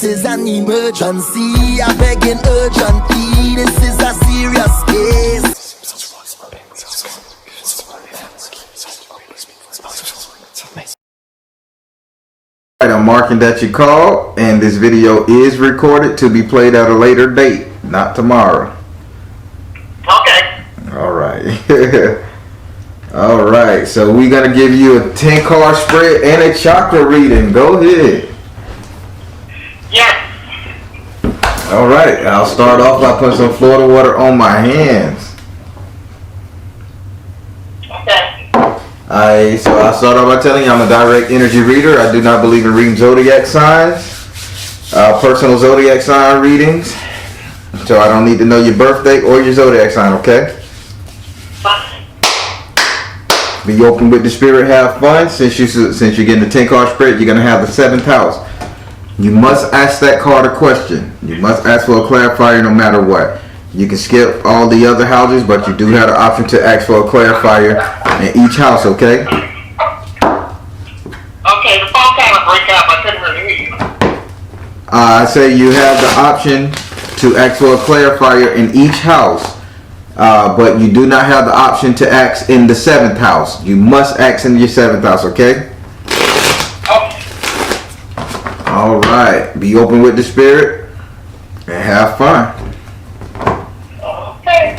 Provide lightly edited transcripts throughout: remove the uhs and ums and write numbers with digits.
is an emergency. I begging urgently. This is a serious case. I'm marking that you called, and this video is recorded to be played at a later date, not tomorrow. Okay. All right. All right. So we're gonna give you a 10-card spread and a chakra reading. Go ahead. Yes. All right. I'll start off by putting some Florida water on my hands. Okay. So I'll start off by telling you I'm a direct energy reader. I do not believe in reading zodiac signs, personal zodiac sign readings. So I don't need to know your birthday or your zodiac sign, okay? Be open with the spirit, have fun. Since you're getting the 10-card spread, you're gonna have the 7th house. You must ask that card a question. You must ask for a clarifier no matter what. You can skip all the other houses, but you do have the option to ask for a clarifier in each house, okay? Okay, the phone kind of break up. I couldn't really hear you. I say you have the option to ask for a clarifier in each house, but you do not have the option to ask in the 7th house. You must ask in your 7th house, okay? Okay. All right. Be open with the spirit and have fun. Okay.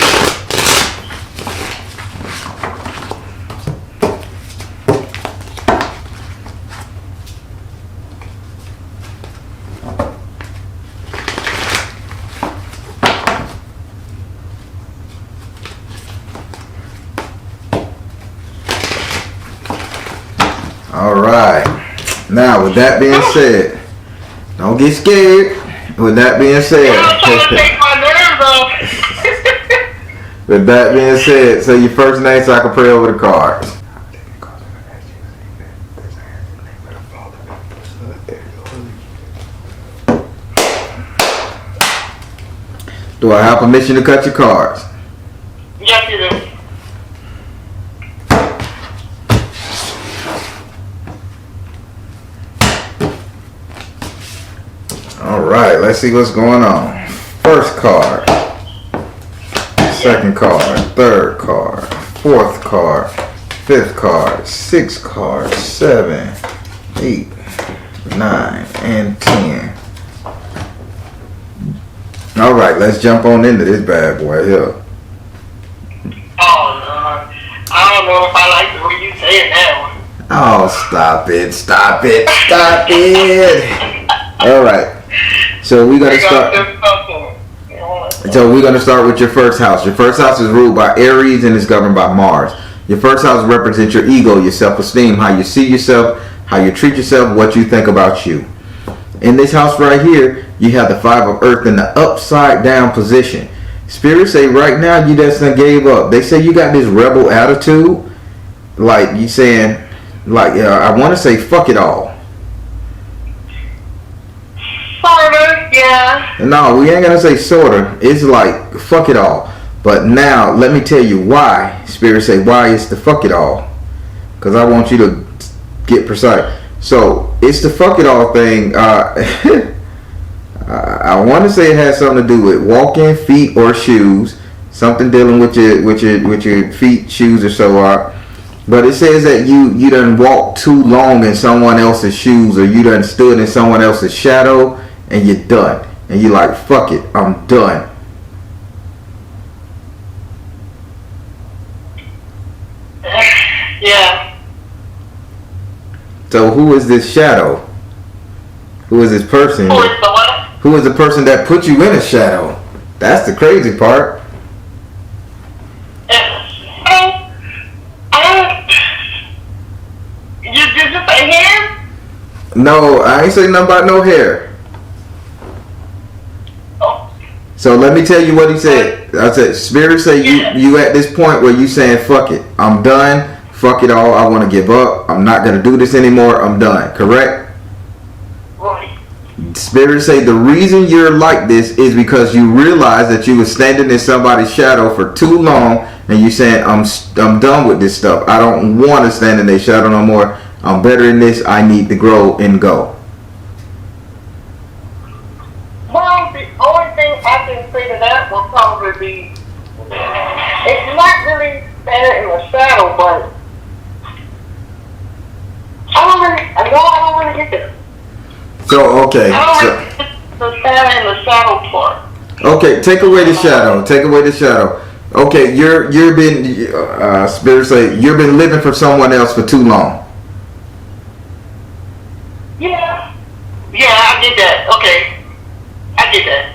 All right. Now, with that being said, don't get scared. With that being said, I'm trying to take my nerves off. with that being said, say your first name so I can pray over the cards. Do I have permission to cut your cards? Yes, you do. Alright, let's see what's going on. First card. Second card. Third card. Fourth card. Fifth card. Sixth card. 7, 8, 9, and 10. Alright, let's jump on into this bad boy here. Oh, Lord. I don't know if I like the way you say it now. Oh, stop it. Stop it. Stop it. Alright. So we're gonna start. So we're gonna start with your first house. Your first house is ruled by Aries and is governed by Mars. Your first house represents your ego, your self-esteem, how you see yourself, how you treat yourself, what you think about you. In this house right here, you have the 5 of Earth in the upside down position. Spirits say right now you just done gave up. They say you got this rebel attitude, like you saying, like I want to say fuck it all. Sorta, yeah. No, we ain't gonna say sorta. It's like fuck it all. But now let me tell you why. Spirits say why it's the fuck it all. Cause I want you to get precise. So it's the fuck it all thing. I want to say it has something to do with walking, feet, or shoes. Something dealing with your feet, shoes, or so on. But it says that you done walked too long in someone else's shoes, or you done stood in someone else's shadow, and you're done. And you're like, fuck it, I'm done. Yeah. So who is this shadow? Who is this person? Who is the what? Who is the person that put you in a shadow? That's the crazy part. Did you say hair? No, I ain't saying nothing about no hair. Oh. So let me tell you what he said. I said, Spirit say you at this point where you saying, fuck it, I'm done, fuck it all, I want to give up, I'm not going to do this anymore, I'm done, correct? Right. Spirit say the reason you're like this is because you realize that you were standing in somebody's shadow for too long, and you saying, I'm done with this stuff, I don't want to stand in their shadow no more, I'm better than this, I need to grow and go. I can say that will probably be. It's not really better in the saddle, but I don't really get there. So okay. I don't really get the saddle part. Okay, take away the shadow. Take away the shadow. Okay, you've been Spirit say you've been living for someone else for too long. Yeah, I get that. Okay, I get that.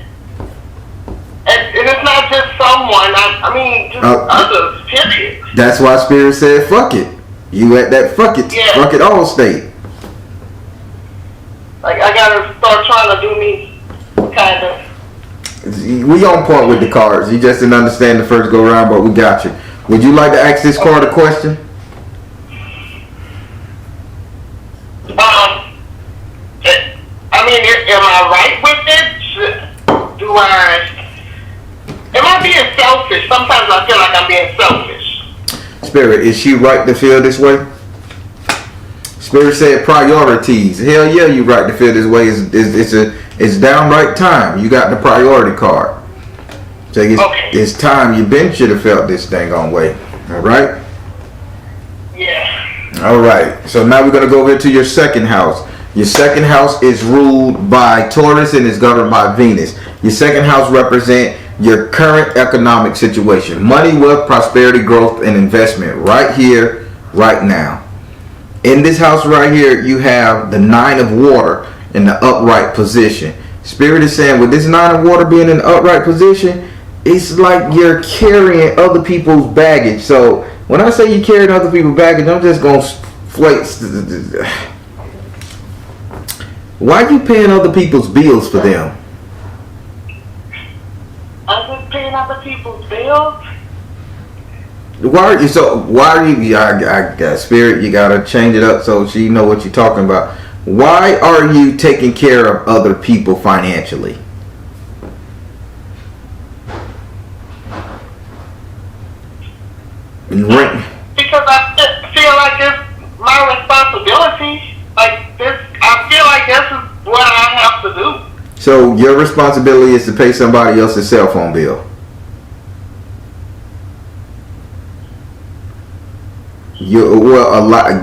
And it's not just someone. I mean, just others. Period. That's why Spirit said, "Fuck it." You at that fuck it all state. Like I gotta start trying to do me, kind of. We on point with the cards. You just didn't understand the first go round, but we got you. Would you like to ask this card a question? I mean, am I right with it? Am I being selfish? Sometimes I feel like I'm being selfish. Spirit, is she right to feel this way? Spirit said priorities. Hell yeah, you right to feel this way. It's downright time. You got the priority card. So it's time. You should have felt this thing on way. All right? Yeah. All right. So now we're going to go over to your second house. Your second house is ruled by Taurus and is governed by Venus. Your second house represents your current economic situation. Money, wealth, prosperity, growth, and investment right here, right now. In this house right here, you have the 9 of water in the upright position. Spirit is saying with this 9 of water being in the upright position, it's like you're carrying other people's baggage. So when I say you're carrying other people's baggage, I'm just going to flake. Why are you paying other people's bills for them? I'm just paying other people's bills? Why are you? I got Spirit. You gotta change it up so she know what you're talking about. Why are you taking care of other people financially? Because I feel like it's my responsibility. Like this, I feel like this is what I have to do. So your responsibility is to pay somebody else's cell phone bill.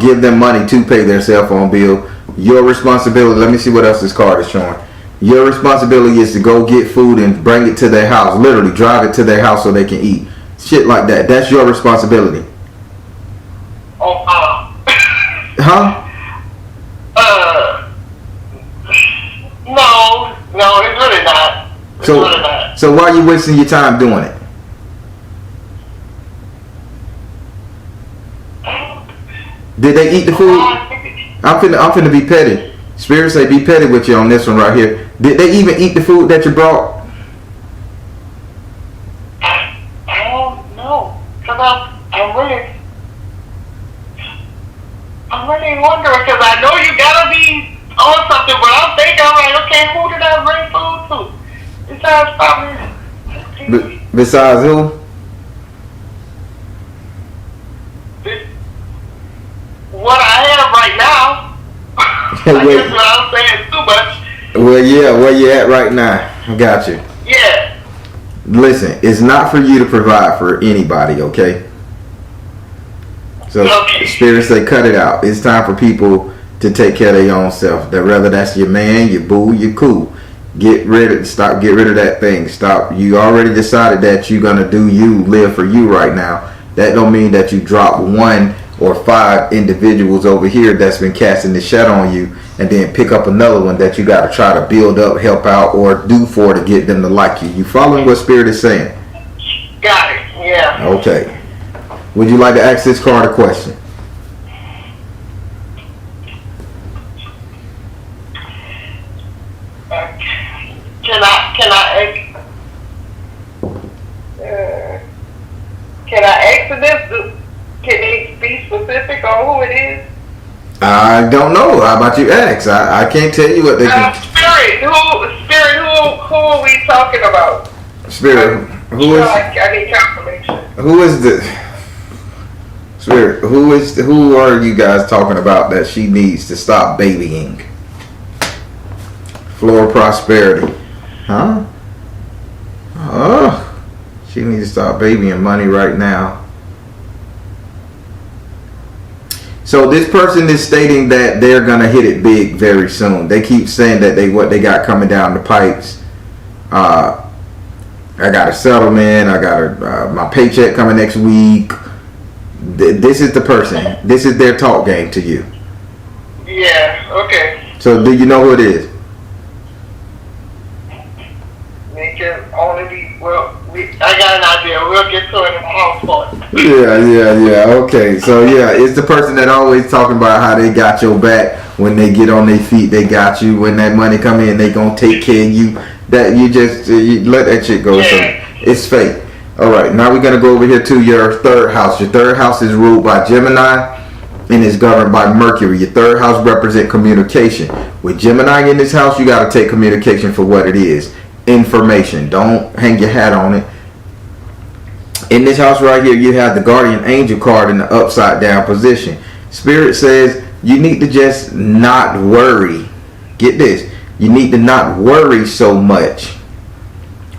Give them money to pay their cell phone bill. Your responsibility, let me see what else this card is showing. Your responsibility is to go get food and bring it to their house. Literally drive it to their house so they can eat. Shit like that. That's your responsibility. Oh, huh? No, it's really not. Really not. So why are you wasting your time doing it? Did they eat the food? I'm finna be petty. Spirit say be petty with you on this one right here. Did they even eat the food that you brought? I don't know. Cause I'm really wondering because I know you gotta be on something, but I'm thinking, like, okay, who did I bring food to? Besides probably. Besides who? What I have right now. I guess what I'm saying too much. Well, yeah, where you at right now? I got you. Yeah. Listen, it's not for you to provide for anybody, okay? So Spirit say cut it out. It's time for people to take care of their own self. That whether that's your man, your boo, your cool. Get rid of that thing. Stop. You already decided that you're gonna do you, live for you right now. That don't mean that you drop 1 or 5 individuals over here that's been casting the shadow on you and then pick up another one that you got to try to build up, help out, or do for to get them to like you. You following what Spirit is saying? Got it, yeah. Okay. Would you like to ask this card a question? Can I answer this? Can they be specific on who it is? I don't know. How about you ask? I can't tell you what they can. Spirit, who are we talking about? Spirit, who is? I need confirmation. Who is the Spirit? Who are you guys talking about that she needs to stop babying? Floor prosperity, huh? Oh, she needs to start babying money right now. So this person is stating that they're gonna hit it big very soon. They keep saying that what they got coming down the pipes. I got a settlement. I got my paycheck coming next week. This is the person. This is their talk game to you. Yeah. Okay. So do you know who it is? It can only be. Well, I got an idea. We'll get to it in the house party. Yeah. Okay. So yeah, it's the person that always talking about how they got your back. When they get on their feet, they got you. When that money come in, they gonna take care of you. That you just you let that shit go. Yeah. So it's fake. All right. Now we're gonna go over here to your third house. Your third house is ruled by Gemini and is governed by Mercury. Your third house represents communication. With Gemini in this house, you got to take communication for what it is. Information. Don't hang your hat on it. In this house right here, you have the guardian angel card in the upside down position. Spirit says you need to just not worry. Get this. You need to not worry so much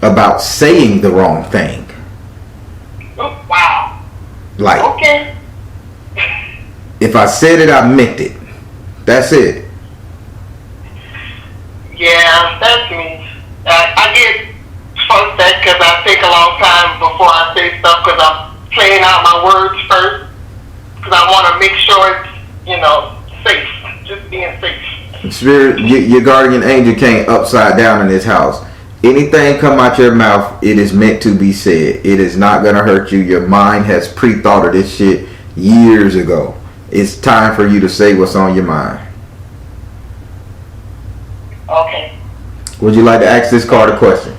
about saying the wrong thing. Oh, wow. Like, okay. If I said it, I meant it. That's it. Yeah, that's me. I get frustrated because I take a long time before I say stuff because I'm playing out my words first because I want to make sure it's, safe. Just being safe. Spirit, your guardian angel came upside down in this house. Anything come out your mouth, it is meant to be said. It is not going to hurt you. Your mind has pre-thought of this shit years ago. It's time for you to say what's on your mind. Okay. Would you like to ask this card a question?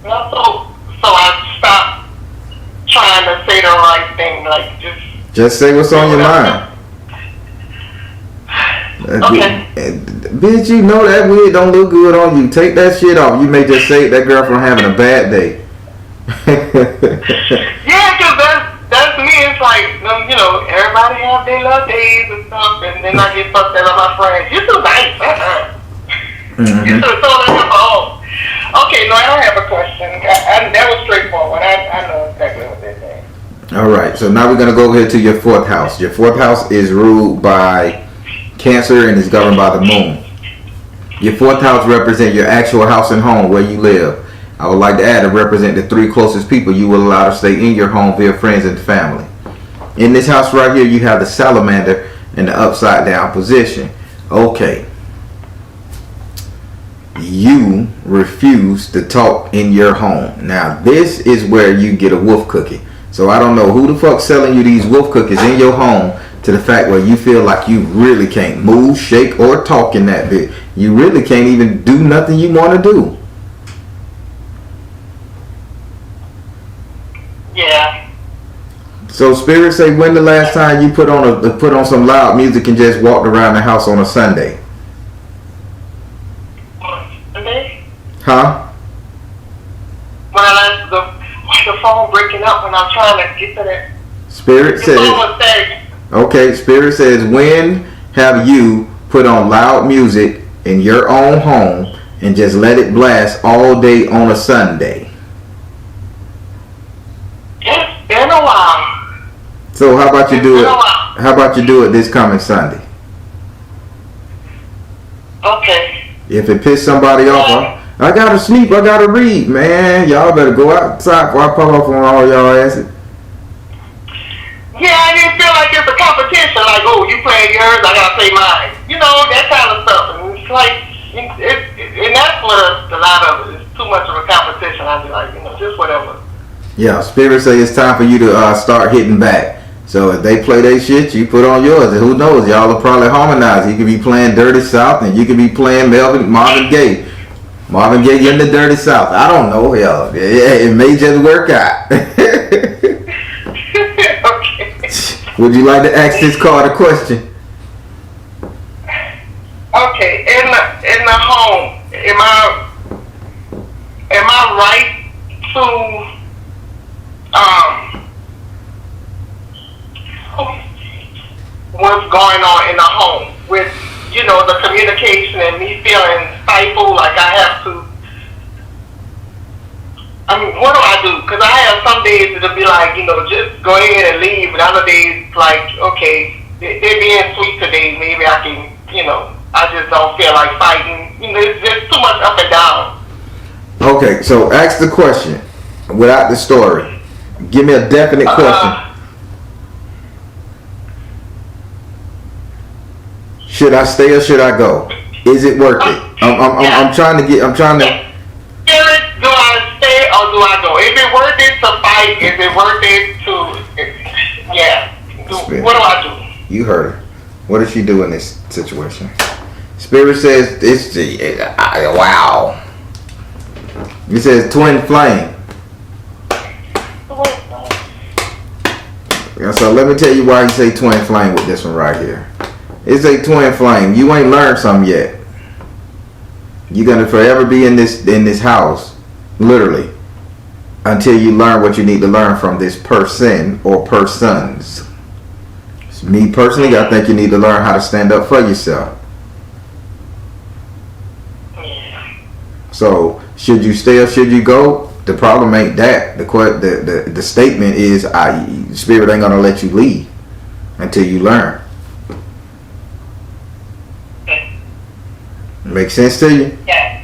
So I stopped trying to say the right thing, like just say what's on your mind. Okay. Bitch, you know that wig don't look good on you. Take that shit off. You may just save that girl from having a bad day. Yeah, because that's me. It's like, everybody have their love days and stuff, and then I get fucked up by my friends. You're too nice. You should have told her home. Okay, no, I don't have a question. That was straightforward. I know exactly what they're saying. All right, so now we're going to go over here to your fourth house. Your fourth house is ruled by Cancer and is governed by the moon. Your fourth house represents your actual house and home where you live. I would like to add, it represents the three closest people you will allow to stay in your home via friends and family. In this house right here, you have the salamander in the upside down position. Okay. You refuse to talk in your home. Now, this is where you get a wolf cookie. So I don't know who the fuck's selling you these wolf cookies in your home to the fact where you feel like you really can't move, shake, or talk in that bit. You really can't even do nothing you want to do. Yeah. So Spirit say, when the last time you put on some loud music and just walked around the house on a Sunday? Sunday? Huh? Why the phone breaking up when I'm trying to get to that? Spirit says. Okay, Spirit says, when have you put on loud music in your own home and just let it blast all day on a Sunday? It's been a while. So how about you do it? How about you do it this coming Sunday? Okay. If it piss somebody off, I gotta sleep, I gotta read, man. Y'all better go outside before I pop off on all y'all asses. Yeah, I didn't feel like it's a competition. Like, oh, you playing yours, I gotta play mine. That kind of stuff. And it's like, and that's what a lot of it is. Too much of a competition. I'd be like, just whatever. Yeah, Spirit say it's time for you to start hitting back. So if they play their shit, you put on yours. And who knows? Y'all will probably harmonize. You could be playing Dirty South, and you could be playing Marvin Gaye. Marvin Gaye in the Dirty South. I don't know. Hell, yeah, it may just work out. Okay. Would you like to ask this card a question? Okay, in the home, am I right to what's going on in the home? with, you know, the communication and me feeling stifled, like I have to. I mean, what do I do? Because I have some days it'll be like, you know, just go ahead and leave, and other days like, okay, they're being sweet today. Maybe I can, you know, I just don't feel like fighting. You know, it's just too much up and down. Okay, so ask the question without the story. Give me a definite question. Should I stay or should I go? Is it worth it? I'm trying to. Spirit, do I stay or do I go? Is it worth it to fight? Is it worth it to? Yeah. What do I do? You heard her. What does she do in this situation? Spirit says wow. He says twin flame. So let me tell you why you say twin flame with this one right here. It's a twin flame. You ain't learned something yet. You're gonna forever be in this house, literally, until you learn what you need to learn from this person or persons. Me personally, I think you need to learn how to stand up for yourself. So, should you stay or should you go? The problem ain't that. The statement is, Spirit ain't gonna let you leave until you learn. Make sense to you? Yeah.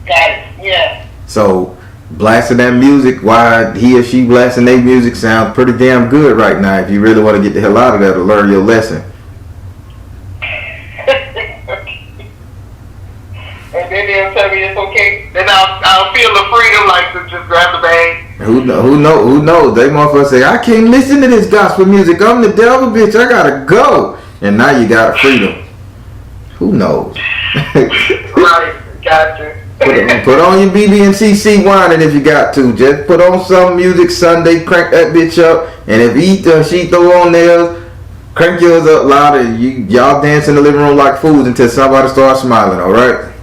Got it. Yeah. So, blasting that music while he or she blasting their music sounds pretty damn good right now. If you really want to get the hell out of there to learn your lesson. And then they'll tell me it's okay. Then I'll feel the freedom, like to just grab the bag. Who knows? They motherfuckers say, I can't listen to this gospel music. I'm the devil, bitch. I gotta go. And now you got freedom. Who knows? Right. Gotcha. Put on your BB and CC whining if you got to. Just put on some music Sunday, crank that bitch up, and if she throw on theirs, crank yours up louder. Y'all dance in the living room like fools until somebody starts smiling. All right?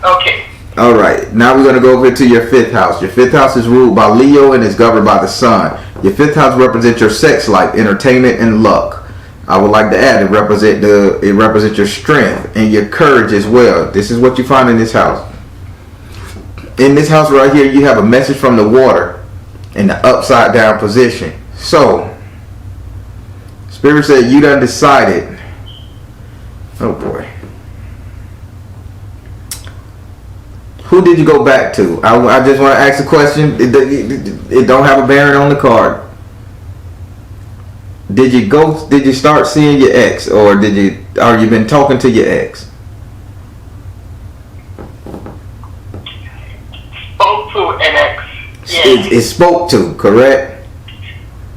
Okay. All right. Now we're gonna go over to your fifth house. Your fifth house is ruled by Leo and is governed by the sun. Your fifth house represents your sex life, entertainment, and luck. I would like to add it represents your strength and your courage as well. This is what you find in this house. In this house right here, you have a message from the water in the upside down position. So, Spirit said you done decided. Oh boy. Who did you go back to? I just want to ask a question. It don't have a bearing on the card. Did you start seeing your ex, or you been talking to your ex? Spoke to an ex. Yeah. It spoke to, correct?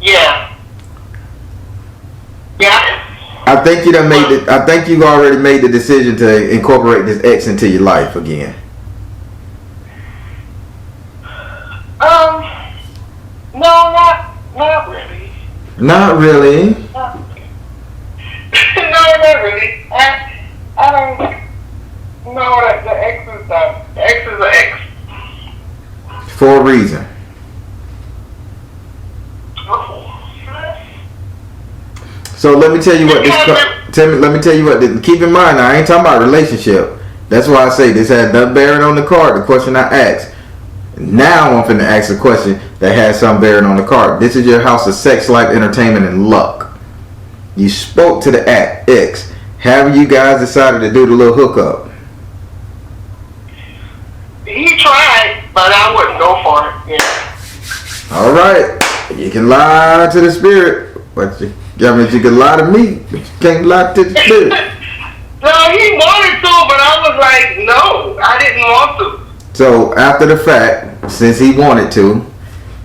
Yeah. Yeah. I think you already made the decision to incorporate this ex into your life again. No, not really. Not really. No, not really. I don't know that the ex is the ex is an ex. For a reason. So let me tell you what keep in mind, I ain't talking about relationship. That's why I say this had nothing bearing on the card, the question I asked. Now I'm finna ask a question that has some bearing on the card. This is your house of sex, life, entertainment, and luck. You spoke to the ex. Have you guys decided to do the little hookup? He tried, but I wouldn't go for it. Yeah. All right. You can lie to the spirit, but you can lie to me, but you can't lie to the spirit. No, he wanted to, but I was like, no, I didn't want to. So after the fact, since he wanted to,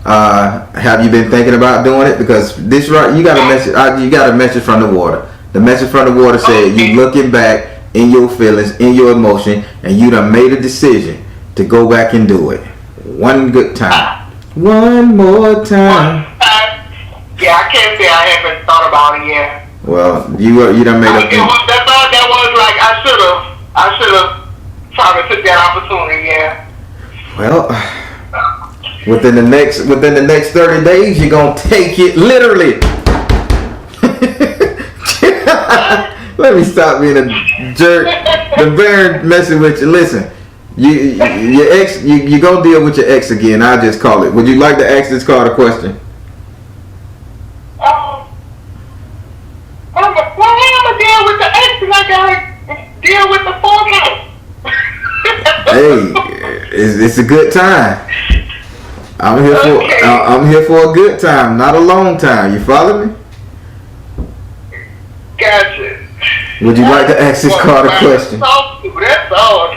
have you been thinking about doing it? Because this right, you got a message. You got a message from the water. The message from the water said you looking back in your feelings, in your emotion, and you done made a decision to go back and do it. One good time. One more time. Yeah, I can't say I haven't thought about it yet. Well, you done made a. That was like I should have tried to take that opportunity. Yeah. Well, within the next 30 days, you're gonna take it literally. Let me stop being a jerk. The bear messing with you. Listen, your ex, you gonna deal with your ex again. I'll just call it. Would you like to ask this card a question? I'm gonna deal with the ex and I gotta deal with the forecast. Hey, it's a good time. I'm here for a good time, not a long time. You follow me? Gotcha. Would you like to ask this card a question? That's all.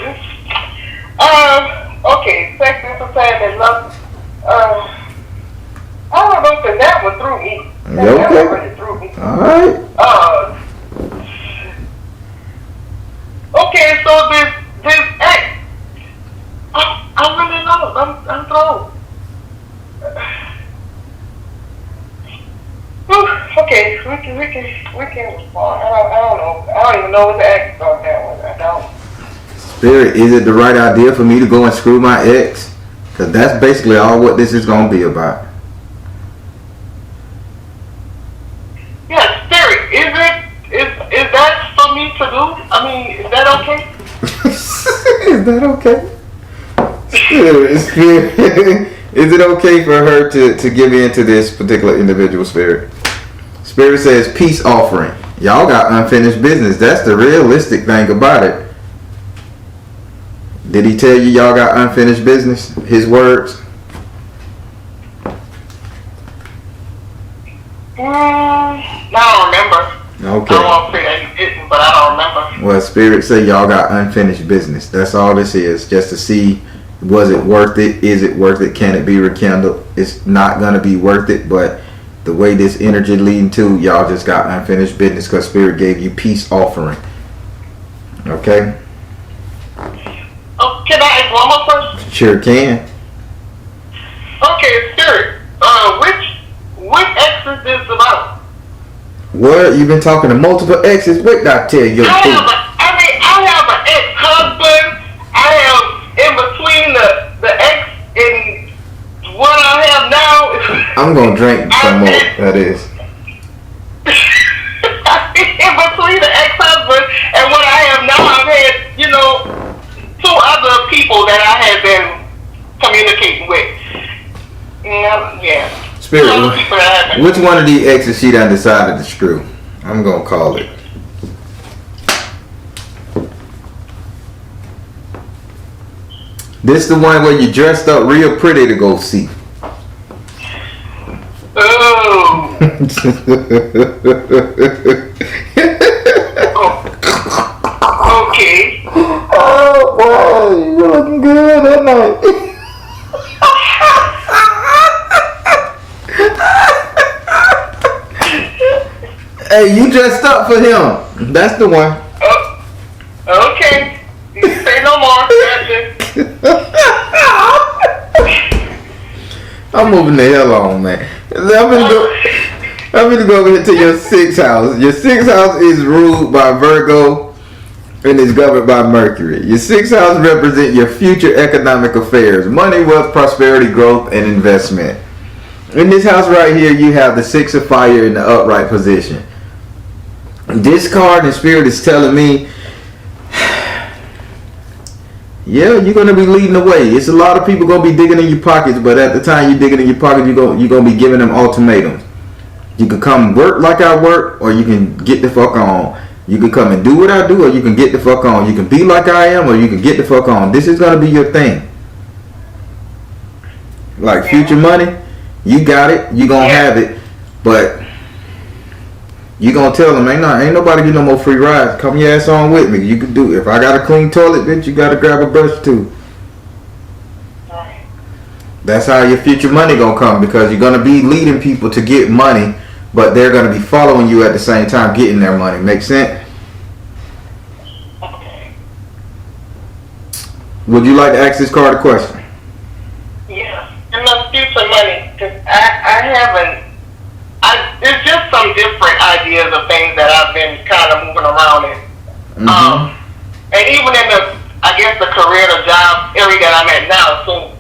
Okay, sex and society and love. I don't know if that one threw me. That one really threw me. Alright. Okay, so this ex, I really know. I'm thrown. Okay, we can respond. I don't know. I don't even know what to ask on that one. I don't. Spirit, is it the right idea for me to go and screw my ex? Because that's basically all what this is going to be about. Yeah, Spirit, is that for me to do? I mean, is that okay? Is that okay? Spirit, is it okay for her to give in to this particular individual, Spirit? Spirit says peace offering. Y'all got unfinished business. That's the realistic thing about it. Did he tell you y'all got unfinished business? His words? I don't remember. Okay. I won't say that he didn't, but I don't remember. Well, Spirit say y'all got unfinished business. That's all this is. Just to see, was it worth it? Is it worth it? Can it be rekindled? It's not going to be worth it, but the way this energy leading to, y'all just got unfinished business because Spirit gave you peace offering. Okay? Oh, can I ask one more question? Sure can. Okay, Spirit. Which ex is this about? What? You've been talking to multiple exes? What did I tell you? I have an ex-husband. I am in between the ex and what I have now. I'm gonna drink some more. That is. In between the ex-husband and what I have now, I've had, 2 other people that I have been communicating with. Yeah. Spirit, which one of these exes she done decided to screw? I'm gonna call it. This the one where you dressed up real pretty to go see. Oh. Okay. Oh boy, you're looking good that night. Hey, you dressed up for him. That's the one. Okay. You can say no more. I'm moving the hell on, man. I'm gonna go over here to your 6th house. Your 6th house is ruled by Virgo and is governed by Mercury. Your 6th house represents your future economic affairs, money, wealth, prosperity, growth, and investment. In this house right here, you have the 6 of fire in the upright position. This card in Spirit is telling me, yeah, you're going to be leading the way. It's a lot of people going to be digging in your pockets, but at the time you're digging in your pockets, you're going to be giving them ultimatums. You can come work like I work, or you can get the fuck on. You can come and do what I do, or you can get the fuck on. You can be like I am, or you can get the fuck on. This is going to be your thing. Like future money, you got it, you going to have it, but you gonna tell them, ain't nobody get no more free rides. Come your ass on with me. You can do it. If I got a clean toilet, bitch, you gotta grab a brush too. That's how your future money gonna come, because you're gonna be leading people to get money, but they're gonna be following you at the same time getting their money. Make sense? Would you like to ask this card a question? Yeah, and my future money, because I haven't. There's just some different ideas of things that I've been kind of moving around in. Mm-hmm. And even in the career, the job area that I'm at now. So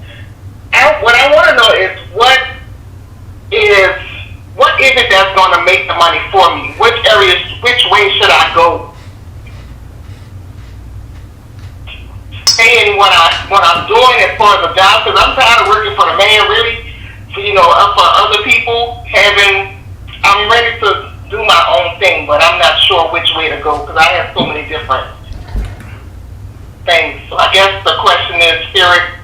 what I want to know is what is it that's going to make the money for me? Which way should I go what I'm doing as far as a job, because I'm tired of working for the man, really. For, for other people, I'm ready to do my own thing, but I'm not sure which way to go because I have so many different things. So I guess the question is, Spirit,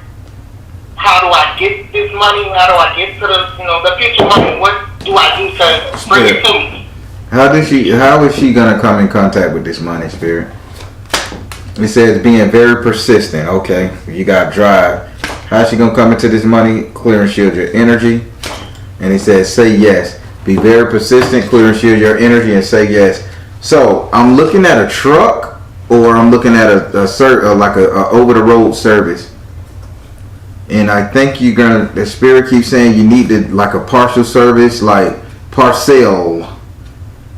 how do I get this money? How do I get to the future money? What do I do to bring it to me? How is she gonna come in contact with this money, Spirit? It says being very persistent. Okay, you got drive. How's she gonna come into this money? Clear and shield your energy. And it says say yes. Be very persistent, clear and shield your energy, and say yes. So I'm looking at a truck, or I'm looking at a over the road service. And I think the Spirit keeps saying you need like a partial service, like parcel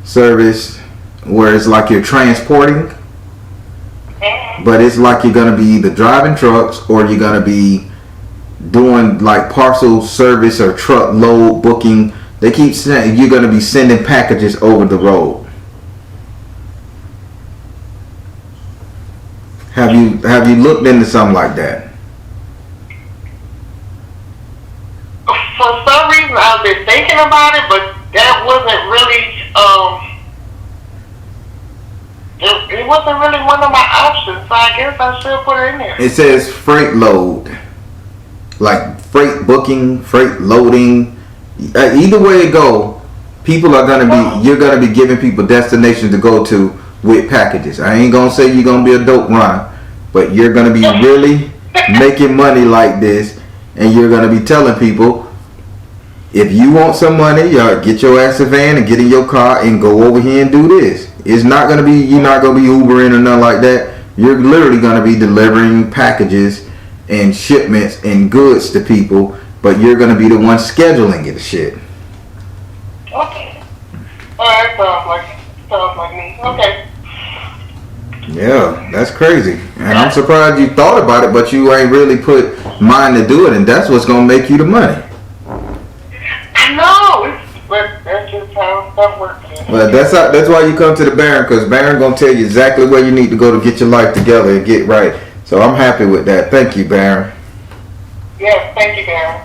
service, where it's like you're transporting, but it's like you're gonna be either driving trucks or you're gonna be doing like parcel service or truck load booking. They keep saying you're gonna be sending packages over the road. Have you looked into something like that? For some reason, I've been thinking about it, but that wasn't really it wasn't really one of my options, so I guess I should put it in there. It says freight load, like freight booking, freight loading. Either way it go, you're gonna be giving people destinations to go to with packages. I ain't gonna say you're gonna be a dope run, but you're gonna be really making money like this, and you're gonna be telling people, if you want some money, get your ass a van and get in your car and go over here and do this. It's not gonna be, you're not gonna be Ubering or nothing like that. You're literally gonna be delivering packages and shipments and goods to people, but you're gonna be the one scheduling it. Shit. Okay. Alright, sounds like me. Okay. Yeah, that's crazy. And I'm surprised you thought about it, but you ain't really put mind to do it, and that's what's gonna make you the money. No, but that's just how stuff works. Well, that's why you come to the Baron, because Baron gonna tell you exactly where you need to go to get your life together and get right. So I'm happy with that. Thank you, Baron. Yes, thank you, Baron.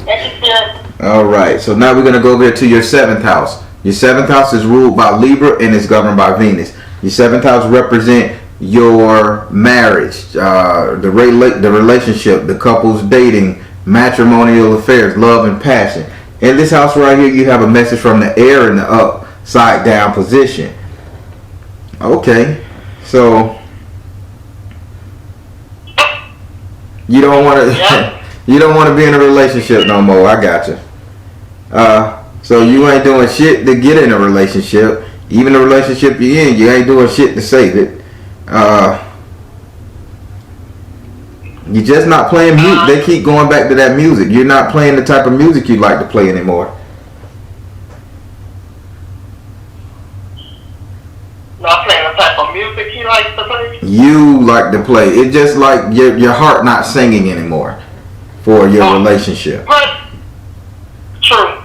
Thank you, Spirit. All right, so now we're gonna go over to your 7th house. Your 7th house is ruled by Libra and is governed by Venus. Your 7th house represent your marriage, the relationship, the couple's dating, matrimonial affairs, love and passion. In this house right here, you have a message from the air in the upside down position. Okay, so you don't want to you don't want to be in a relationship no more. I got you. So you ain't doing shit to get in a relationship. Even the relationship you're in, you ain't doing shit to save it. You're just not playing music. They keep going back to that music. You're not playing the type of music you like to play anymore. Not playing the type of music he likes to play? You like to play. It's just like your heart not singing anymore for your relationship. But, true.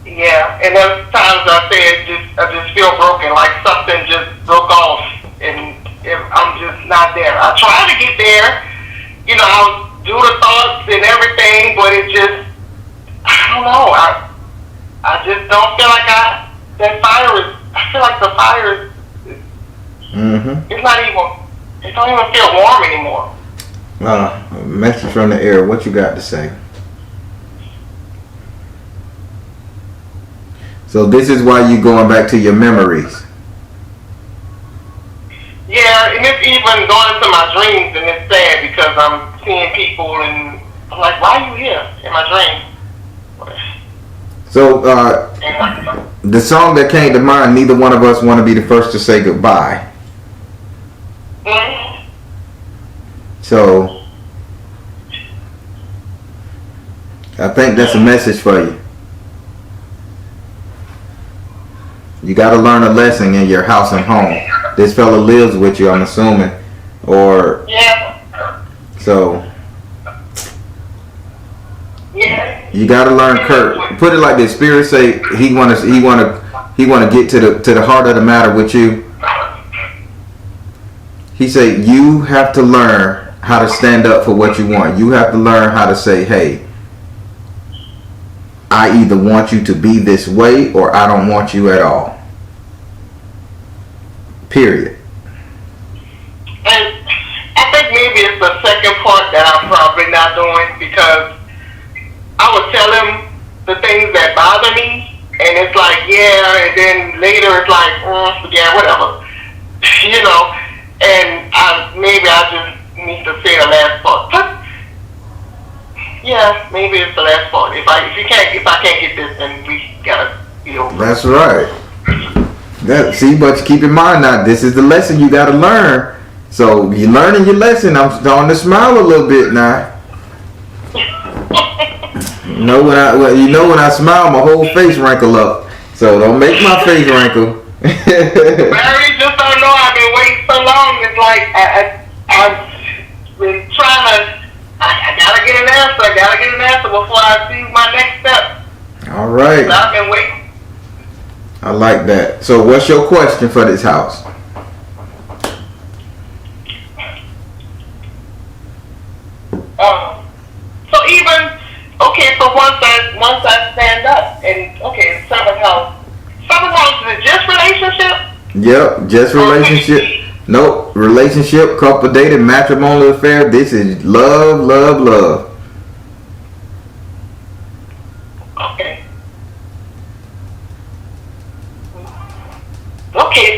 Yeah, and there's times I say I just feel broken, like something just broke off, and I'm just not there. I try to get there, I'll do the thoughts and everything, but it just, I don't know, I just don't feel like I feel like the fire is, it's not even, it don't even feel warm anymore. A message from the air, what you got to say? So this is why you going back to your memories. Yeah, and it's even going into my dreams, and it's sad because I'm seeing people, and I'm like, why are you here in my dreams? So the song that came to mind, neither one of us want to be the first to say goodbye. Mm-hmm. So I think that's a message for you. You got to learn a lesson in your house and home. This fella lives with you, I'm assuming, or yeah. So yeah. You got to learn. Kurt, put it like this: Spirit say he want to get to the heart of the matter with you. He said, you have to learn how to stand up for what you want. You have to learn how to say, hey, I either want you to be this way or I don't want you at all. Period. And I think maybe it's the second part that I'm probably not doing, because I would tell him the things that bother me, and it's like, yeah, and then later it's like, yeah, whatever. You know, and maybe I just need to say the last part. But yeah, maybe it's the last part. If I can't get this, then we gotta be over. That's right. But keep in mind now, this is the lesson you gotta learn. So you're learning your lesson. I'm starting to smile a little bit now. When I smile, my whole face wrinkle up. So don't make my face wrinkle. Barry, just don't know. I've been waiting so long. It's like I've been trying to. I gotta get an answer. I gotta get an answer before I see my next step. All right. So I've been waiting. I like that. So what's your question for this house? So even so once I stand up and seventh house is it just relationship? Yep, just relationship. Nope, relationship, couple dating, matrimonial affair. This is love, love, love. Okay,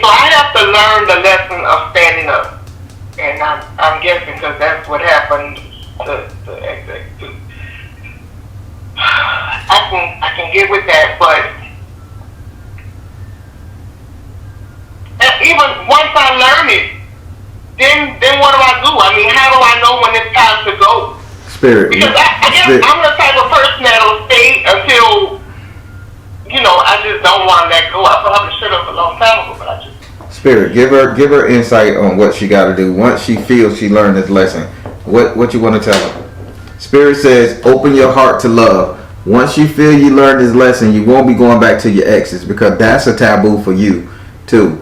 so I have to learn the lesson of standing up, and I'm guessing because that's what happened to XX too. I can get with that, but even once I learn it, then what do I do? I mean, how do I know when it's time to go? Spirit. Because I guess I'm the type of person that'll stay until, I just don't want to let go. I probably should have a long time ago, but I just. Spirit, give her insight on what she got to do once she feels she learned this lesson. What you want to tell her? Spirit says, open your heart to love. Once you feel you learned this lesson, you won't be going back to your exes, because that's a taboo for you too.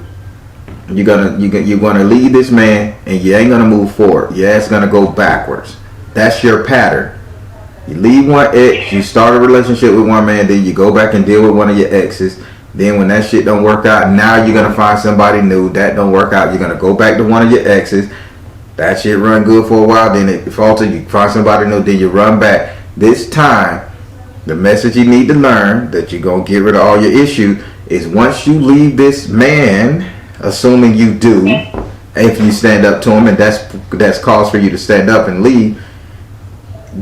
You're gonna leave this man and you ain't gonna move forward. Your ass gonna go backwards. That's your pattern. You leave one ex, you start a relationship with one man, then you go back and deal with one of your exes. Then when that shit don't work out, now you're gonna find somebody new. That don't work out, you're gonna go back to one of your exes. That shit run good for a while, then it falters, you find somebody new, then you run back. This time, the message you need to learn that you're gonna get rid of all your issues is once you leave this man, assuming you do, if you stand up to him, and that's cause for you to stand up and leave,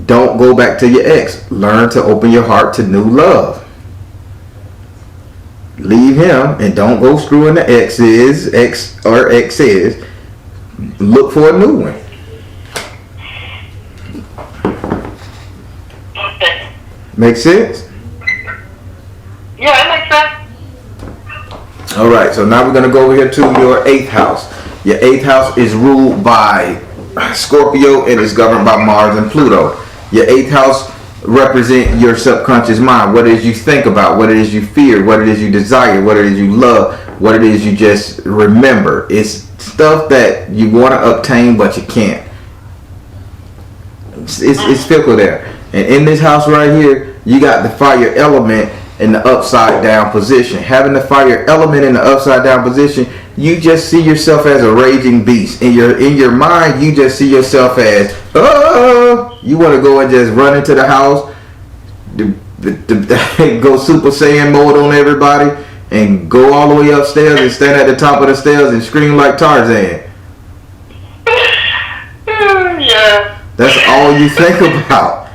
don't go back to your ex. Learn to open your heart to new love. Leave him and don't go screwing the exes. Look for a new one. Okay. Make sense? Yeah, it makes sense. All right, so now we're going to go over here to your 8th house. Your 8th house is ruled by Scorpio and is governed by Mars and Pluto. Your 8th house represent your subconscious mind. What it is you think about, what it is you fear, what it is you desire, what it is you love, what it is you just remember. It's stuff that you want to obtain but you can't. It's fickle there. And in this house right here, you got the fire element in the upside down position. Having the fire element in the upside down position, you just see yourself as a raging beast. In your mind, you just see yourself as, you want to go and just run into the house, go Super Saiyan mode on everybody, and go all the way upstairs and stand at the top of the stairs and scream like Tarzan. Yeah. That's all you think about.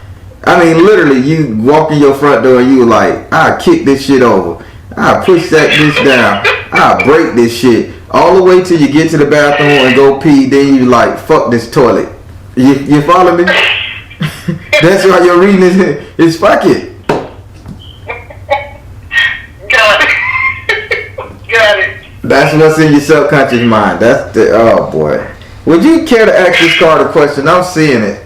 I mean, literally, you walk in your front door and you like, I'll kick this shit over. I'll push that bitch down. I'll break this shit. All the way till you get to the bathroom and go pee. Then you like, fuck this toilet. You follow me? That's why you're reading this. It's fuck it. Got it. Got it. That's what's in your subconscious mind. That's the, oh boy. Would you care to ask this card a question? I'm seeing it.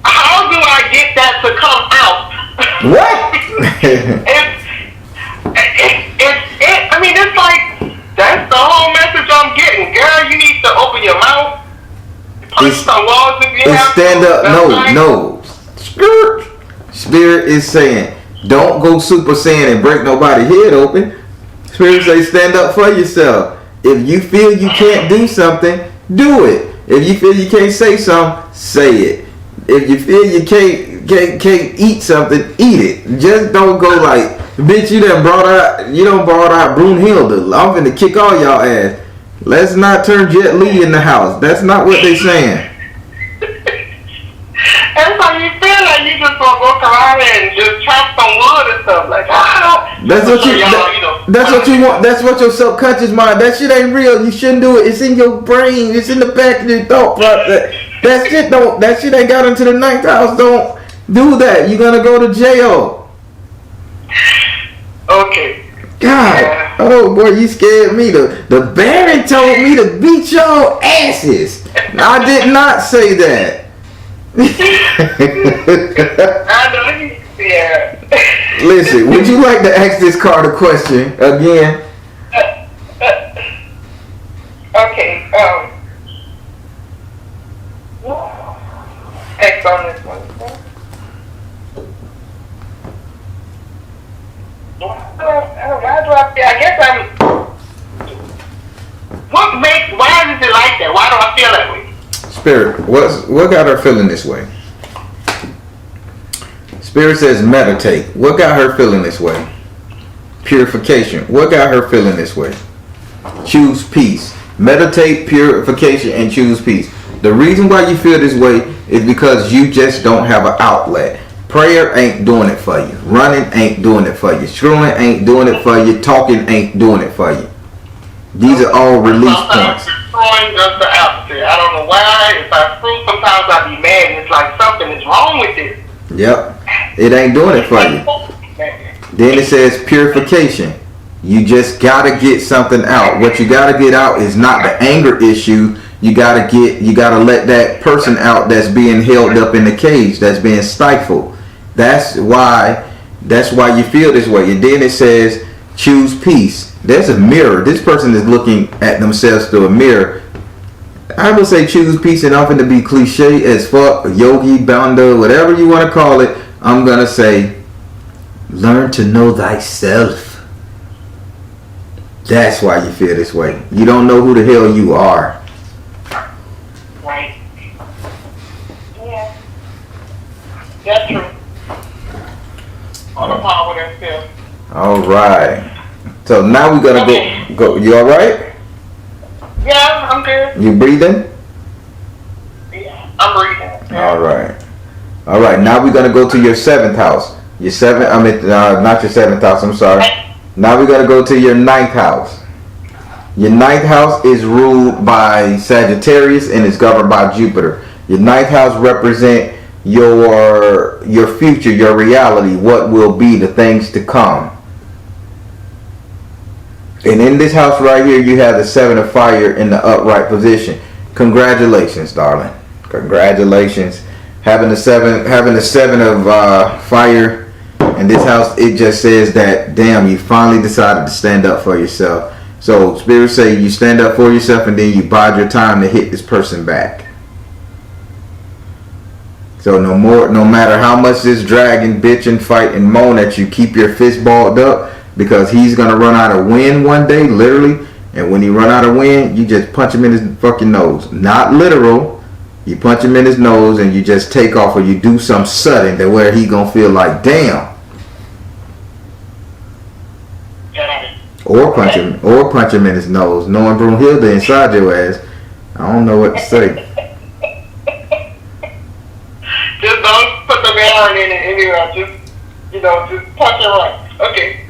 How do I get that to come out? What? I mean, this It's stand up. No. Spirit is saying, don't go Super Saiyan and break nobody's head open. Spirit say, stand up for yourself. If you feel you can't do something, do it. If you feel you can't say something, say it. If you feel you can't eat something, eat it. Just don't go like, bitch, you done brought out Brunhilde. I'm finna kick all y'all ass. Let's not turn Jet Li in the house. That's not what they saying. And so you feel like you just gonna walk around and just chop some wood and stuff like that. That's what you want. That's what your subconscious mind. That shit ain't real. You shouldn't do it. It's in your brain. It's in the back of your thought process. That shit ain't got into the ninth house. Don't do that. You're gonna go to jail. Okay. God. Yeah. Oh boy, you scared me. The Baron told me to beat your asses. I did not say that. Yeah. Listen, would you like to ask this card a question again? Okay. X on this one. Why do I feel? I guess why is it like that? Why do I feel that way? Spirit, what got her feeling this way? Spirit says meditate. What got her feeling this way? Purification. What got her feeling this way? Choose peace. Meditate, purification, and choose peace. The reason why you feel this way is because you just don't have an outlet. Prayer ain't doing it for you. Running ain't doing it for you. Screwing ain't doing it for you. Talking ain't doing it for you. These are all release points. Just the opposite. I don't know why. If I screw, sometimes I be mad and it's like something is wrong with it. Yep. It ain't doing it for you. Then it says purification. You just gotta get something out. What you gotta get out is not the anger issue. You gotta let that person out that's being held up in the cage, that's being stifled. That's why you feel this way. And then it says choose peace. There's a mirror. This person is looking at themselves through a mirror. I would say choose peace, and I'm going to be cliche as fuck, yogi, banda, whatever you want to call it. I'm going to say learn to know thyself. That's why you feel this way. You don't know who the hell you are. Right. Yeah. That's true. All the power themselves. All right. So now we're going to go. You all right? Yeah, I'm good. You breathing? Yeah, I'm breathing. Yeah. All right. Now we're going to go to your seventh house. Not your seventh house. I'm sorry. Now we're going to go to your ninth house. Your ninth house is ruled by Sagittarius and is governed by Jupiter. Your ninth house represents your future, your reality, what will be, the things to come. And in this house right here, you have the Seven of Fire in the upright position. Congratulations, darling. Congratulations. Having the seven of fire in this house, it just says that, damn, you finally decided to stand up for yourself. So Spirit say you stand up for yourself and then you bide your time to hit this person back. So no matter how much this dragon bitch and fight and moan at you, keep your fist balled up. Because he's going to run out of wind one day, literally. And when he run out of wind, you just punch him in his fucking nose. Not literal. You punch him in his nose and you just take off, or you do something sudden that where he going to feel like, damn. Or punch him in his nose. Knowing Brunhilde inside your ass, I don't know what to say. Just don't put the Baron in it anywhere. Just punch it right. Okay.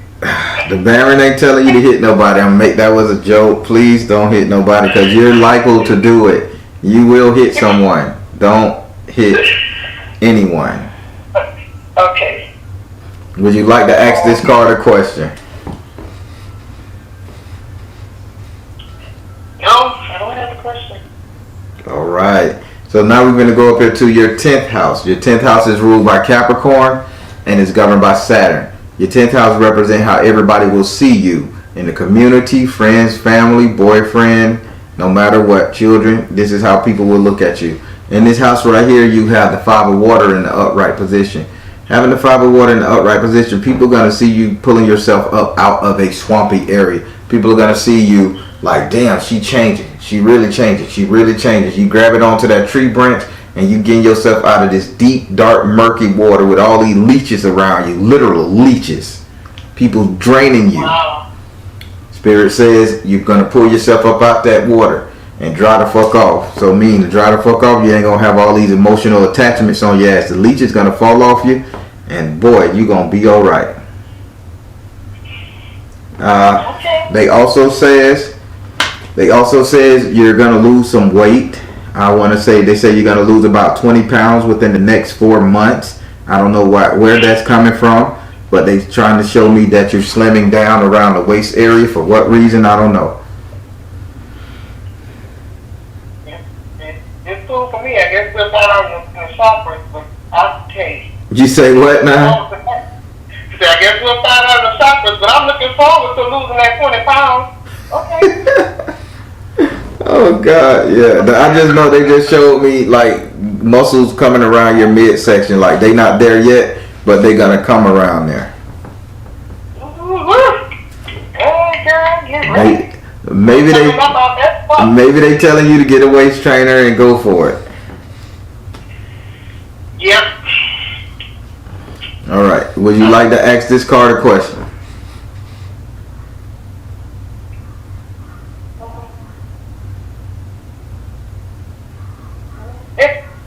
The Baron ain't telling you to hit nobody. That was a joke. Please don't hit nobody because you're liable to do it. You will hit someone. Don't hit anyone. Okay. Would you like to ask this card a question? No, I don't have a question. All right. So now we're going to go up here to your 10th house. Your 10th house is ruled by Capricorn and is governed by Saturn. Your 10th house represents how everybody will see you in the community, friends, family, boyfriend, No matter what, children, this is how people will look at you. In this house right here, you have the 5 of water in the upright position. Having the 5 of water in the upright position, people are going to see you pulling yourself up out of a swampy area. People are going to see you like, damn, she changing. She really changing. She really changes. You grab it onto that tree branch and you getting yourself out of this deep, dark, murky water with all these leeches around you. Literal leeches. People draining you. Wow. Spirit says you're going to pull yourself up out that water and dry the fuck off. So mean to dry the fuck off, you ain't going to have all these emotional attachments on your ass. The leech is going to fall off you. And boy, you going to be all right. Okay. They also says you're going to lose some weight. I want to say, they say you're going to lose about 20 pounds within the next 4 months. I don't know where that's coming from, but they trying to show me that you're slimming down around the waist area. For what reason, I don't know. It's cool for me. I guess we'll find out in the shoppers, but I'll tell you. You say what now? I guess we'll find out in the shoppers, but I'm looking forward to losing that 20 pounds. Okay. Oh God, yeah. I just know they just showed me like muscles coming around your midsection. Like they not there yet, but they gonna come around there. Maybe they telling you to get a waist trainer and go for it. Yep. All right. Would you like to ask this card a question?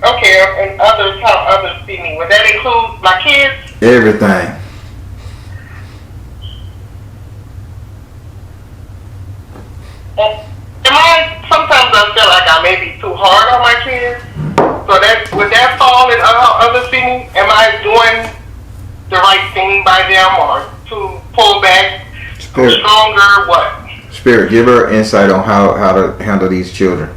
Okay, and others, how others see me. Would that include my kids? Everything. Sometimes I feel like I may be too hard on my kids. So would that fall in how others see me? Am I doing the right thing by them, or to pull back, Spirit. Stronger, what? Spirit, give her insight on how to handle these children.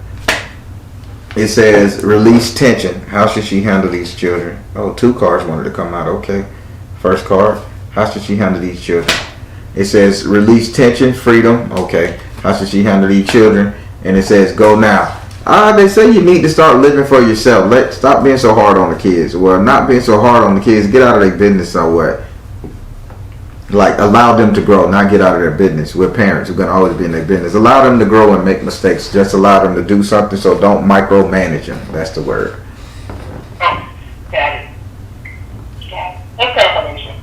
It says release tension. How should she handle these children? Oh, 2 cards wanted to come out. Okay. First card. How should she handle these children? It says release tension, freedom. Okay. How should she handle these children? And it says go now. They say you need to start living for yourself. Stop being so hard on the kids. Well, not being so hard on the kids. Get out of their business somewhere. Like, allow them to grow, not get out of their business. We're parents. We're going to always be in their business. Allow them to grow and make mistakes. Just allow them to do something, so don't micromanage them. That's the word. Got it. That's confirmation.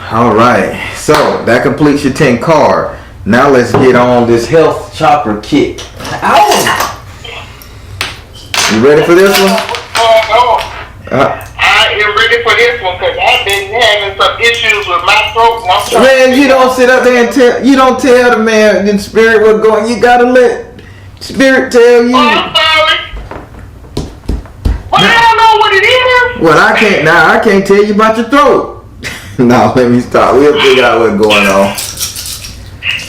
All right. So, that completes your 10 card. Now, let's get on this health chakra kick. Ow! You ready for this one? I am ready for this one because I've been having some issues with my throat. Man, you don't sit up there and tell the man in spirit what's going. You gotta let spirit tell you. Oh, I'm sorry. Well, I don't know what it is. Well, I can't tell you about your throat. No, let me stop. We'll figure out what's going on.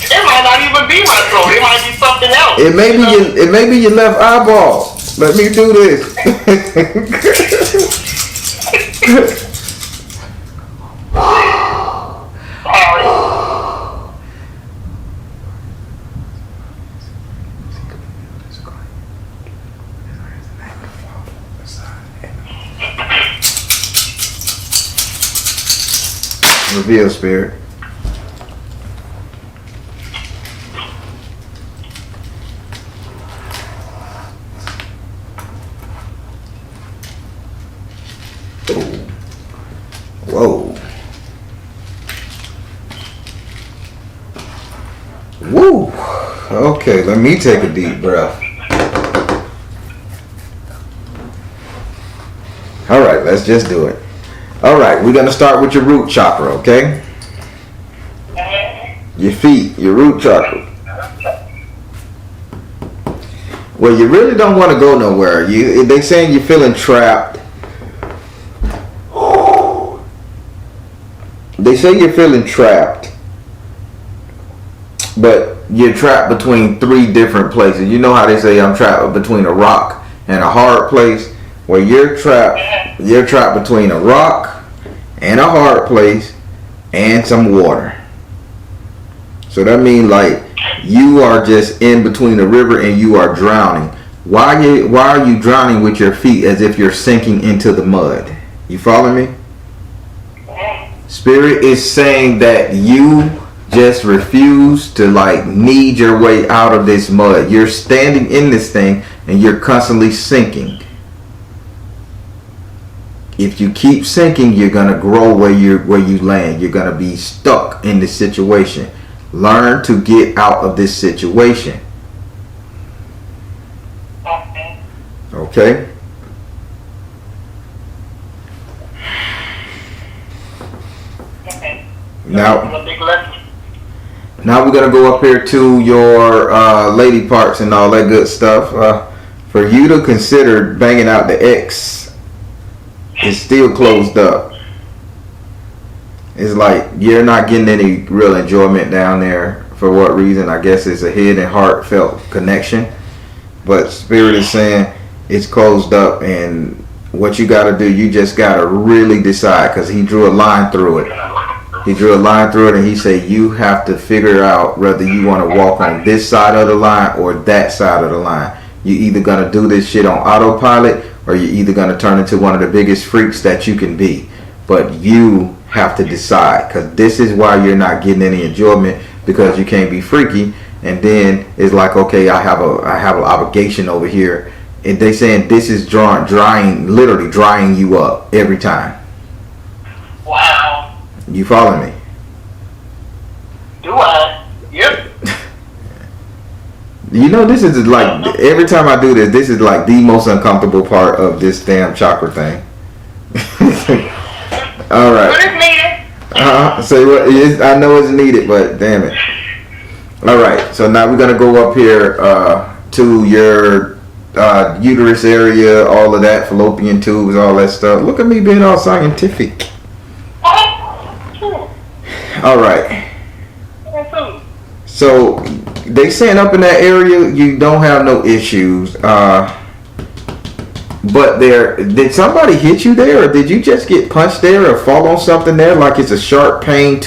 It might not even be my throat. It might be something else. It may be your left eyeball. Let me do this. Reveal, spirit. Whoa. Woo. Okay, let me take a deep breath. All right, let's just do it. All right, we're going to start with your root chakra, okay? Your feet, your root chakra. Well, you really don't want to go nowhere. They saying you're feeling trapped. They say you're feeling trapped, but you're trapped between 3 different places. You know how they say I'm trapped between a rock and a hard place? Well, you're trapped between a rock and a hard place and some water. So that means like You are just in between the river and you are drowning. Why are you drowning with your feet as if you're sinking into the mud? You follow me? Spirit is saying that you just refuse to knead your way out of this mud. You're standing in this thing and you're constantly sinking. If you keep sinking, you're gonna grow where you land. You're gonna be stuck in this situation. Learn to get out of this situation. Okay? Now we're gonna go up here to your lady parts and all that good stuff. For you to consider banging out the ex, it's still closed up. It's like you're not getting any real enjoyment down there. For what reason? I guess it's a head and heartfelt connection. But Spirit is saying it's closed up, and what you got to do, you just got to really decide, because he drew a line through it. He drew a line through it, and he said you have to figure out whether you want to walk on this side of the line or that side of the line. You either going to do this shit on autopilot, or you're either going to turn into one of the biggest freaks that you can be. But you have to decide, because this is why you're not getting any enjoyment, because you can't be freaky. And then it's like, okay, I have an obligation over here, and they saying this is literally drying you up every time. Wow. You follow me? Do I? Yep. You know, this is like, every time I do this, this is like the most uncomfortable part of this damn chakra thing. All right. But it's needed. Say what? I know it's needed, but damn it. All right. So now we're gonna go up here to your uterus area, all of that, fallopian tubes, all that stuff. Look at me being all scientific. All right. So they saying up in that area you don't have no issues. But did somebody hit you there, or did you just get punched there, or fall on something there like it's a sharp pain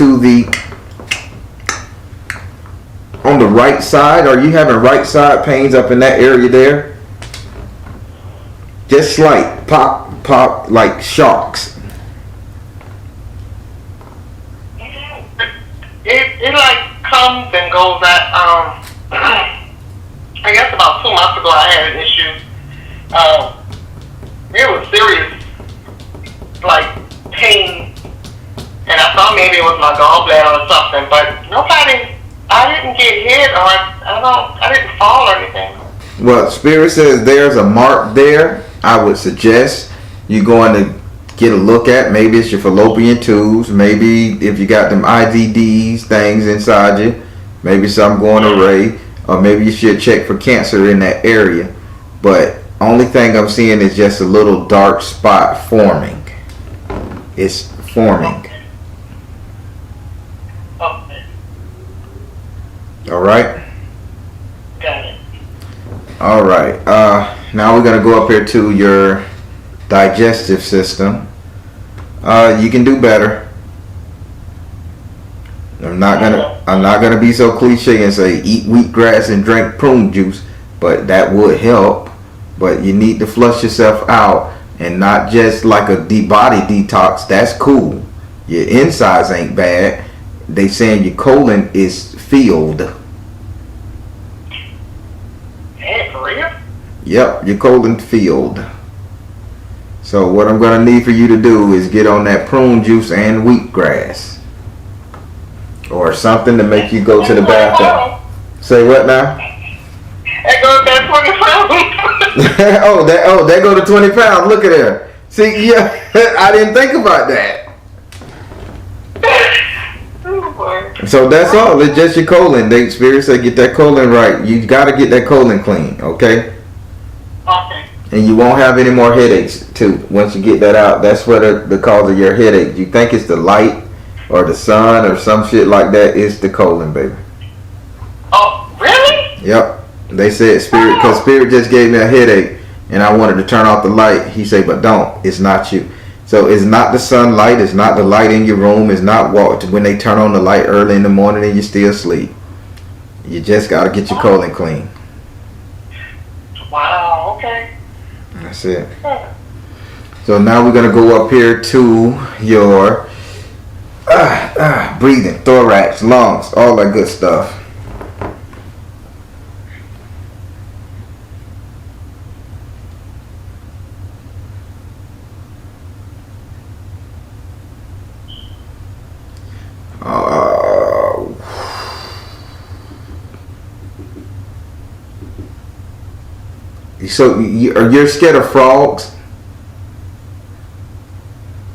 on the right side? Are you having right side pains up in that area there? Just slight pop like shocks. It like comes and goes. I guess about 2 months ago I had an issue. It was serious, like pain, and I thought maybe it was my gallbladder or something. But I didn't get hit, or I didn't fall or anything. Well, Spirit says there's a mark there. I would suggest you going to get a look at. Maybe it's your fallopian tubes. Maybe if you got them IVDs things inside you, maybe something going awry, or maybe you should check for cancer in that area. But only thing I'm seeing is just a little dark spot forming. It's forming. Okay. All right. Got it. All right. Now we're gonna go up here to your digestive system. You can do better. I'm not gonna be so cliche and say eat wheatgrass and drink prune juice, but that would help. But you need to flush yourself out, and not just like a body detox. That's cool. Your insides ain't bad. They saying your colon is filled. Hey, for real? Yep, your colon filled. So what I'm gonna need for you to do is get on that prune juice and wheatgrass, or something to make you go to the bathroom. Say what now? That goes that 20 pounds. oh, that go to 20 pounds. Look at her. See, yeah, I didn't think about that. So that's all. It's just your colon. The Spirit said get that colon right. You got to get that colon clean, okay? Okay. And you won't have any more headaches too. Once you get that out, that's what the cause of your headache. You think it's the light or the sun or some shit like that? It's the colon, baby. Oh, really? Yep. They said Spirit, because Spirit just gave me a headache and I wanted to turn off the light. He said, but don't. It's not you. So it's not the sunlight. It's not the light in your room. It's not when they turn on the light early in the morning and you're still asleep. You just gotta get your colon clean. Wow, okay. That's it. So now we're gonna go up here to your breathing, thorax, lungs, all that good stuff. So you're scared of frogs?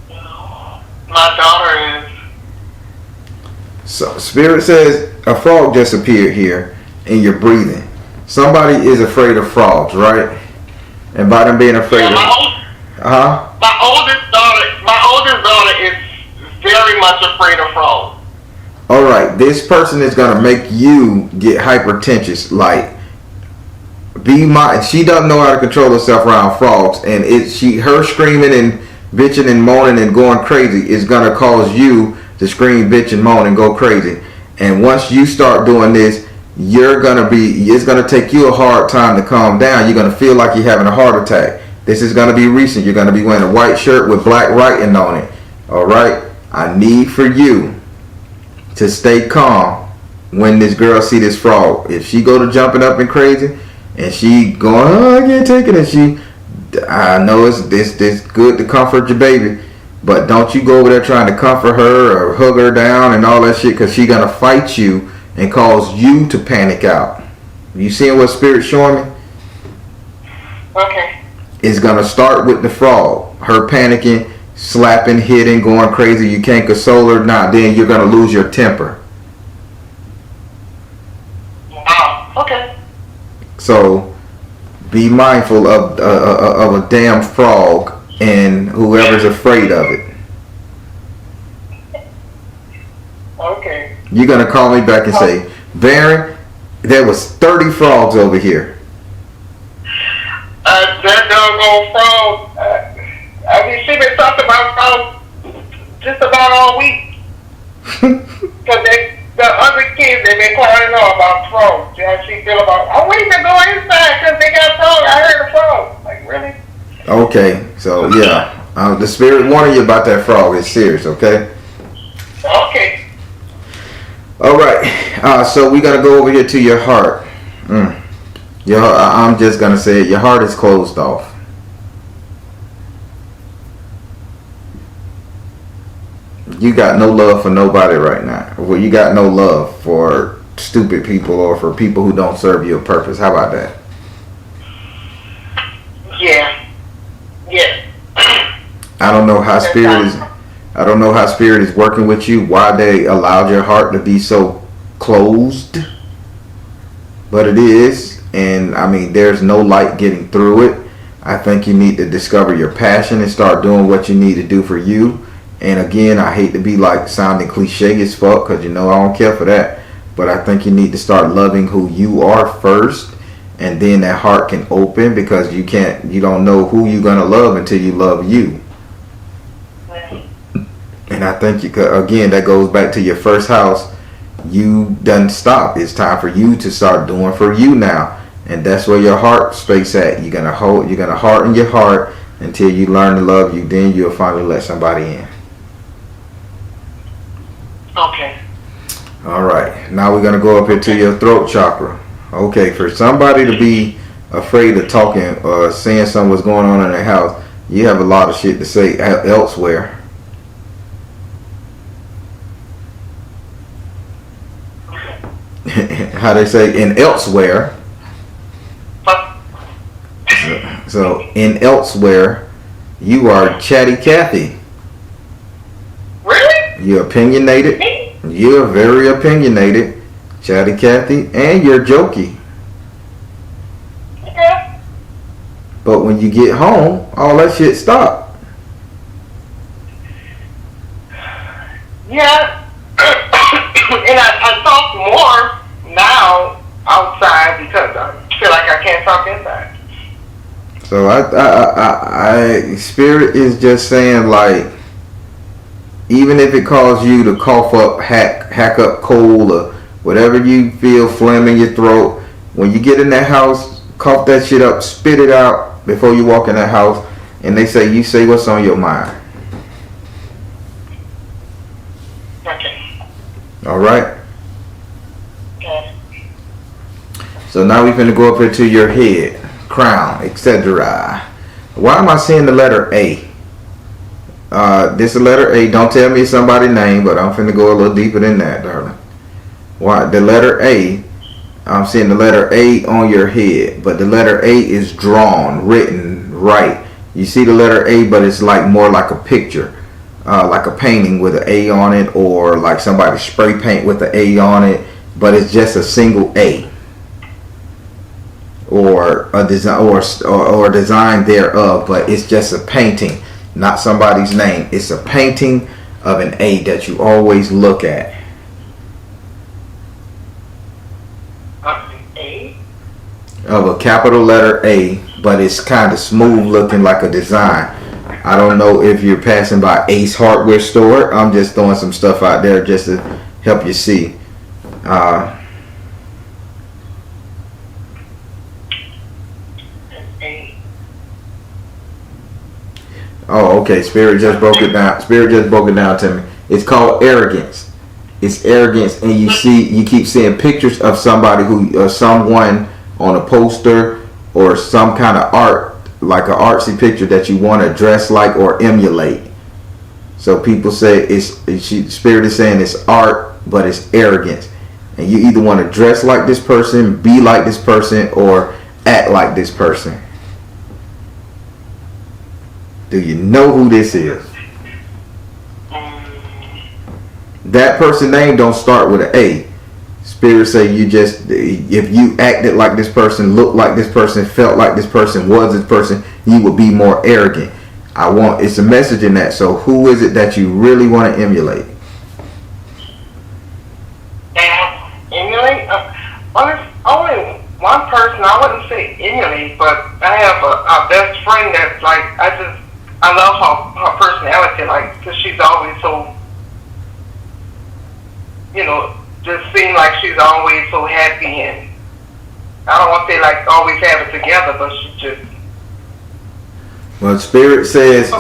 My daughter is. So Spirit says a frog just appeared here and you're breathing. Somebody is afraid of frogs, right? And by them being afraid My oldest daughter is very much afraid of frogs. Alright, this person is gonna make you get hypertension. Like, she doesn't know how to control herself around frogs, and her screaming and bitching and moaning and going crazy is gonna cause you to scream, bitch, and moan and go crazy. And once you start doing this, it's gonna take you a hard time to calm down. You're gonna feel like you're having a heart attack. This is gonna be recent. You're gonna be wearing a white shirt with black writing on it. Alright? I need for you to stay calm when this girl see this frog. If she go to jumping up and crazy, and she going, oh, I can't take it, and I know it's good to comfort your baby, but don't you go over there trying to comfort her or hug her down and all that shit, because she gonna fight you and cause you to panic out. You seeing what Spirit's showing me? Okay. It's gonna start with the frog, her panicking, slapping, hitting, going crazy. You can't console her. Then you're gonna lose your temper. Wow. Okay. So be mindful of a damn frog and whoever's afraid of it. Okay. You're gonna call me back and say, Baron, there was 30 frogs over here. That doggone frog. She been talking about frogs just about all week. Because the other kids, they've been crying out about frogs. How she feel about, I'm waiting to go inside because they got frogs. I heard a frog. Like, really? Okay, so yeah. The Spirit warning you about that frog is serious, okay? Okay. Alright, so we gotta go over here to your heart. I'm just gonna say it, your heart is closed off. You got no love for nobody right now. Well, you got no love for stupid people or for people who don't serve you a purpose. How about that? Yeah. I don't know how Spirit is working with you, why they allowed your heart to be so closed. But it is, and I mean, there's no light getting through it. I think you need to discover your passion and start doing what you need to do for you. And again, I hate to be like sounding cliche as fuck, because I don't care for that. But I think you need to start loving who you are first, and then that heart can open, because you don't know who you're gonna love until you love you. And I think again, that goes back to your first house. You done stop. It's time for you to start doing for you now, and that's where your heart space at. You're gonna harden your heart until you learn to love you. Then you'll finally let somebody in. Okay. Alright, now we're going to go up here to your throat chakra. Okay, for somebody to be afraid of talking or saying something what's going on in their house, you have a lot of shit to say elsewhere. How they say in elsewhere. So in elsewhere, you are Chatty Cathy. Really? You're opinionated. You're very opinionated, Chatty Cathy, and you're jokey. Yeah. But when you get home, all that shit stop. Yeah. And I talk more now outside because I feel like I can't talk inside. So I Spirit is just saying, like, even if it calls you to cough up, hack up coal, or whatever you feel, phlegm in your throat. When you get in that house, cough that shit up, spit it out before you walk in that house. And they say, you say what's on your mind. Okay. All right. Okay. So now we finna go up into your head, crown, etc. Why am I seeing the letter A? This is letter A. Don't tell me somebody's name, but I'm finna go a little deeper than that, darling. Why the letter A? I'm seeing the letter A on your head, but the letter A is drawn, written, right. You see the letter A, but it's like more like a picture, like a painting with an A on it, or like somebody spray paint with an A on it, but it's just a single A, or a design, or design thereof, but it's just a painting, not somebody's name. It's a painting of an A that you always look at. A? Of a capital letter A, but it's kind of smooth looking like a design. I don't know if you're passing by Ace Hardware Store. I'm just throwing some stuff out there just to help you see. A. Oh, okay. Spirit just broke it down. Spirit just broke it down to me. It's called arrogance. It's arrogance, and you keep seeing pictures of somebody who, someone on a poster or some kind of art, like an artsy picture that you want to dress like or emulate. So people say Spirit is saying it's art, but it's arrogance, and you either want to dress like this person, be like this person, or act like this person. Do you know who this is? That person's name don't start with an A. Spirit say you just, if you acted like this person, looked like this person, felt like this person, was this person, you would be more arrogant. It's a message in that. So who is it that you really want to emulate? Emulate? Well, there's only one person. I wouldn't say emulate, but I have a best friend that's like, I love her personality, like, because she's always so, just seem like she's always so happy, and I don't want to say like always have it together, but she just. Well, Spirit says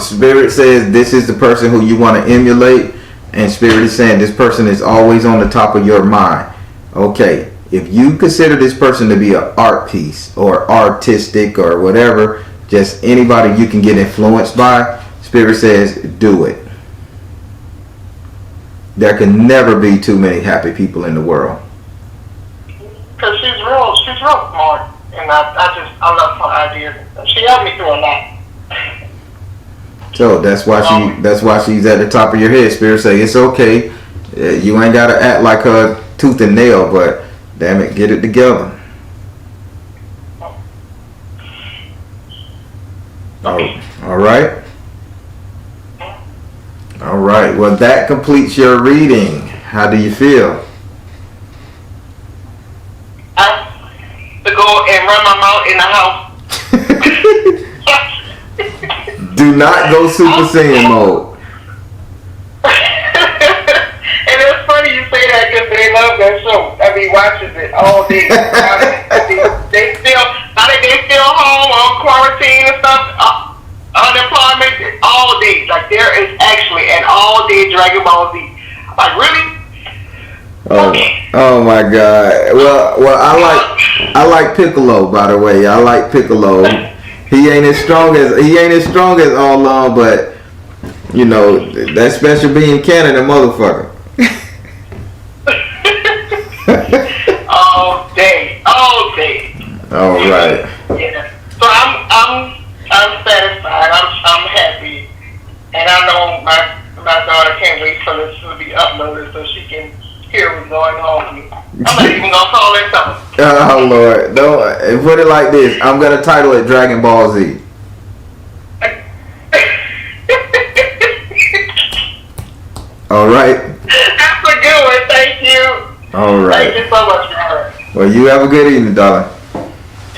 this is the person who you want to emulate, and Spirit is saying this person is always on the top of your mind. Okay, if you consider this person to be an art piece or artistic or whatever, just anybody you can get influenced by, Spirit says do it. There can never be too many happy people in the world. Because she's real smart, and I love her ideas. She helped me through a lot. So that's why she's at the top of your head. Spirit say it's okay. You ain't gotta act like her tooth and nail, but damn it, get it together. All right. All right. Well, that completes your reading. How do you feel? To go and run my mouth in the house. Do not go Super Saiyan mode. And it's funny you say that because they love that show. I mean, watches it all day. They still home on quarantine and stuff. Unemployment all day. Like there is actually an all day Dragon Ball Z. I'm like, really? Oh my God. Well, I like Piccolo, by the way. I like Piccolo. He ain't as strong as S.O.LMatters, but that special being canon, a motherfucker. all day. All right. Yeah. So I'm satisfied. I'm happy, and I know my daughter can't wait for this to be uploaded so she can hear what's going on. I'm not even gonna call it something. Oh Lord, no! Put it like this. I'm gonna title it Dragon Ball Z. All right. That's a good one. Thank you. All right. Thank you so much, Robert. Well, you have a good evening, darling.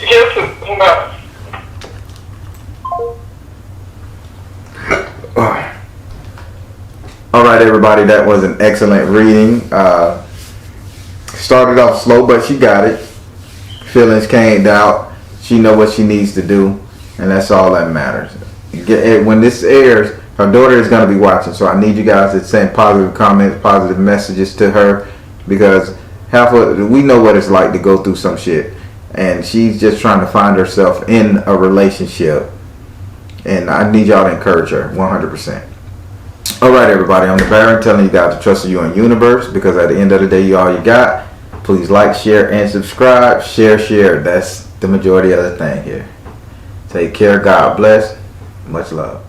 You too. Bye. All right, everybody, that was an excellent reading. Started off slow, but she got it. Feelings came out. She know what she needs to do, and that's all that matters. When this airs, her daughter is going to be watching, so I need you guys to send positive comments, positive messages to her, because we know what it's like to go through some shit, and she's just trying to find herself in a relationship, and I need y'all to encourage her 100%. Alright, everybody, I'm the Baron telling you guys to trust you in universe, because at the end of the day, you all you got. Please like, share, and subscribe. Share. That's the majority of the thing here. Take care. God bless. Much love.